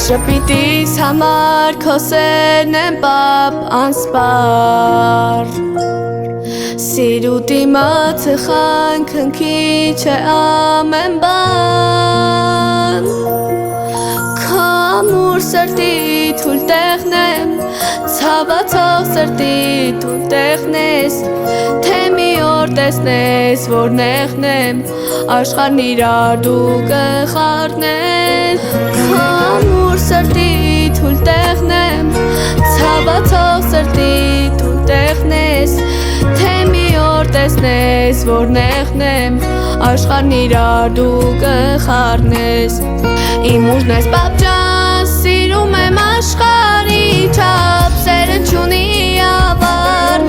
Շպիտիս համար քո սերն եմ պապ անսպար Սիրուտի մաթխան քնքիչ է ամեն բան Քո ամուր սրտի թույլ տեղն եմ Ցավացող սրտի թույլ տեղն ես Թե մի օր տեսնես որ նեղն եմ Աշխարհն իրար դու կխառնես Քո ամուր սրտի թույլ տեղն եմ Ցավացող սրտի թույլ տեղն ես Թե մի օր տեսնես որ նեղն եմ Աշխարհն իրար դու կխառնես Իմ ուժն ես պապ ջան սիրում եմ աշխարհի չափ Սերը չունի ավար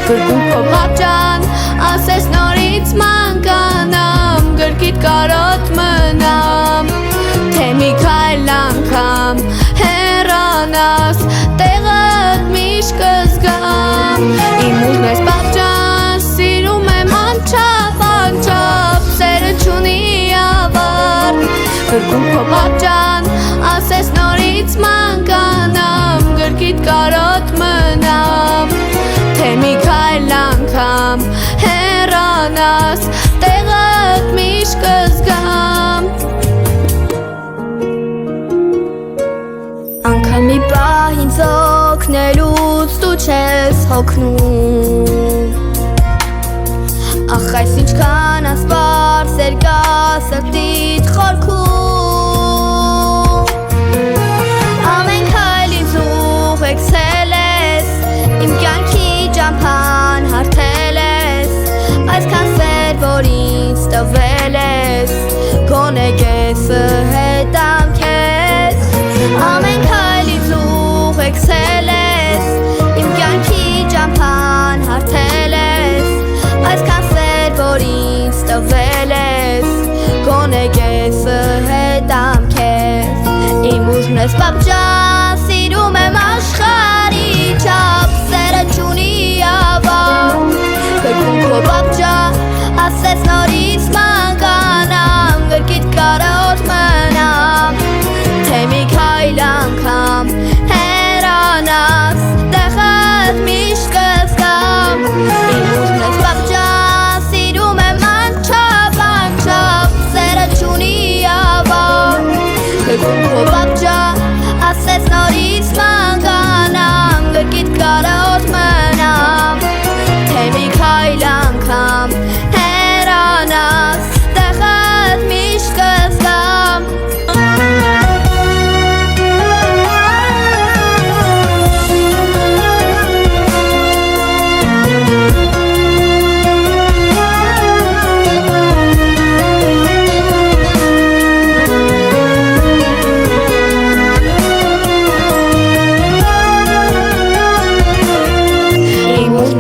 Գրկում քո պապ ջան ասես նորից մանկանամ Գրկիդ կարոտ մնամ Թե մի քայլ անգամ հեռանաս Տեղդ միշտ կզգամ Իմ ուժն ես պապ ջան սիրում եմ անչափ Սերը չունի ավար Գրկում քո պապ ջան ասես նորից մանկանամ Գրկիդ կարոտ մնամ Թե մի քայլ անգամ հեռանաս Տեղդ միշտ կզգամ Անգամ մի պահ ինձ օգնելուց դու չես հոգնում Ախ այս ինչքան ասպար սեր կա սրտիդ խորքում Ամեն քայլ ինձ ուղեկցել ես Իմ կյանքի ճամփան հարթել ես Այսքան սեր որ ինձ տվել ես Գոնե կեսը հետամ քեզ Ամեն քայլ ինձ ուղեկցել ես Իմ կյանքի ճամփան հարթել ես Այսքան սեր որ ինձ տվել ես Գոնե կեսը հետամ քեզ Իմ ուժն ես պապ ջան սիրում եմ աշխարհի չափ Սերը չունի ավար Գրկում քո պապ ջան ասես նորից մանկանամ Գրկիդ կարոտ մնամ Թե մի քայլ անգամ հեռանաս Տեղդ միշտ կզգամ Իմ ուժն ես պապ ջան սիրում եմ անչափ Սերը չունի ավար Գրկում քո պապ ջան ասես նորից մանկանամ Գրկիդ կարոտ մնամ Թե մի քայլ անգամ հեռանաս Տեղդ միշտ կզգամ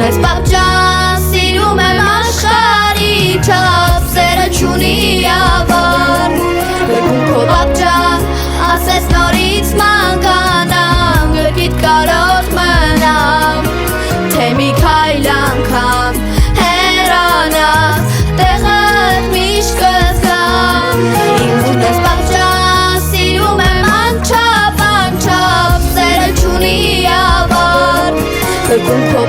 Ես պապ ջան սիրում եմ աշխարհի չափ Սերը չունի ավար Գրկում քո պապ ջան ասես նորից մանկանամ Գրկիդ կարոտ մնամ Թե մի քայլ անգամ հեռանաս Տեղդ միշտ կզգամ Իմ ուժն ես պապ ջան սիրում եմ անչափ Սերը չունի ավար Գրկում քո